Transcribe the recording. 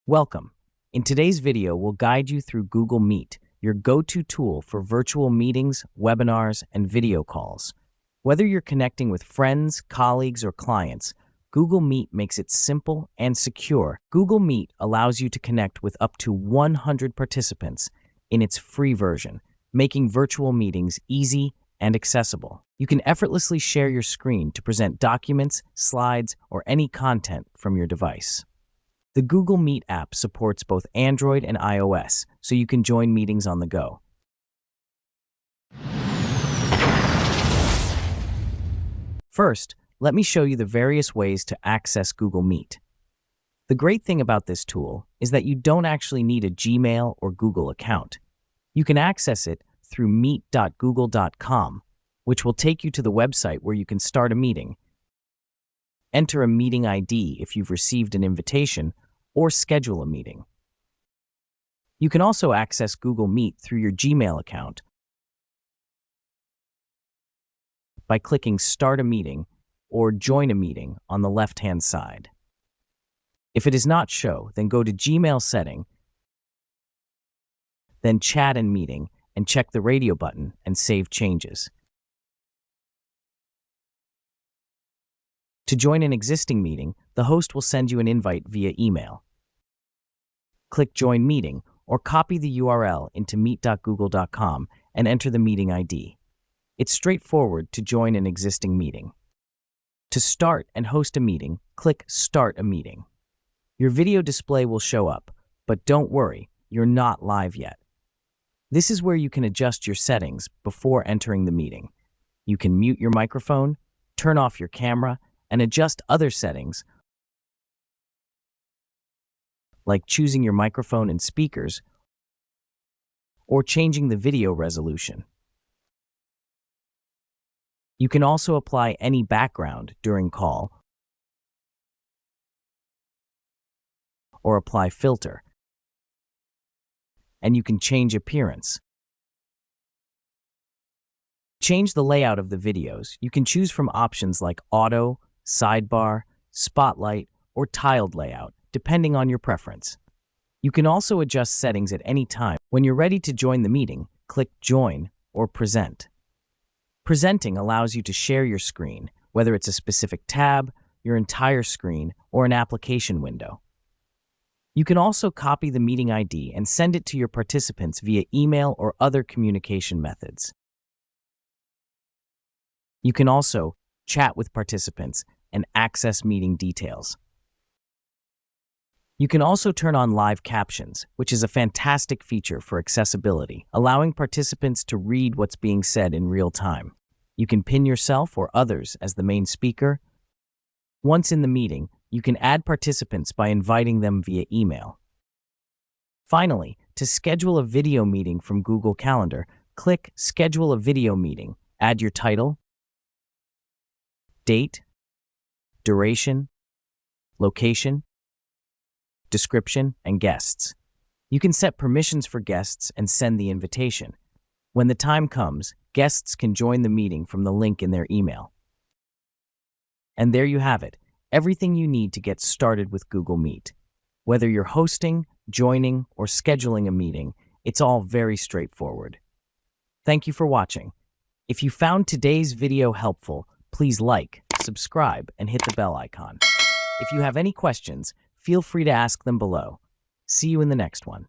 Welcome. In today's video, we'll guide you through Google Meet, your go-to tool for virtual meetings, webinars, and video calls. Whether you're connecting with friends, colleagues, or clients, Google Meet makes it simple and secure. Google Meet allows you to connect with up to 100 participants in its free version, making virtual meetings easy and accessible. You can effortlessly share your screen to present documents, slides, or any content from your device. The Google Meet app supports both Android and iOS, so you can join meetings on the go. First, let me show you the various ways to access Google Meet. The great thing about this tool is that you don't actually need a Gmail or Google account. You can access it through meet.google.com, which will take you to the website where you can start a meeting, enter a meeting ID if you've received an invitation, or schedule a meeting. You can also access Google Meet through your Gmail account by clicking Start a Meeting or Join a Meeting on the left-hand side. If it does not show, then go to Gmail setting, then Chat and Meeting, and check the radio button and save changes. To join an existing meeting, the host will send you an invite via email. Click Join Meeting or copy the URL into meet.google.com and enter the meeting ID. It's straightforward to join an existing meeting. To start and host a meeting, click Start a Meeting. Your video display will show up, but don't worry, you're not live yet. This is where you can adjust your settings before entering the meeting. You can mute your microphone, turn off your camera, and adjust other settings like choosing your microphone and speakers or changing the video resolution. You can also apply any background during call or apply filter, and you can change appearance. Change the layout of the videos. You can choose from options like auto, sidebar, spotlight, or tiled layout, depending on your preference. You can also adjust settings at any time. When you're ready to join the meeting, click Join or Present. Presenting allows you to share your screen, whether it's a specific tab, your entire screen, or an application window. You can also copy the meeting ID and send it to your participants via email or other communication methods. You can also chat with participants and access meeting details. You can also turn on live captions, which is a fantastic feature for accessibility, allowing participants to read what's being said in real time. You can pin yourself or others as the main speaker. Once in the meeting, you can add participants by inviting them via email. Finally, to schedule a video meeting from Google Calendar, click Schedule a Video Meeting. Add your title, date, duration, location, description, and guests. You can set permissions for guests and send the invitation. When the time comes, guests can join the meeting from the link in their email. And there you have it, everything you need to get started with Google Meet. Whether you're hosting, joining, or scheduling a meeting, it's all very straightforward. Thank you for watching. If you found today's video helpful, please like, subscribe, and hit the bell icon. If you have any questions, feel free to ask them below. See you in the next one.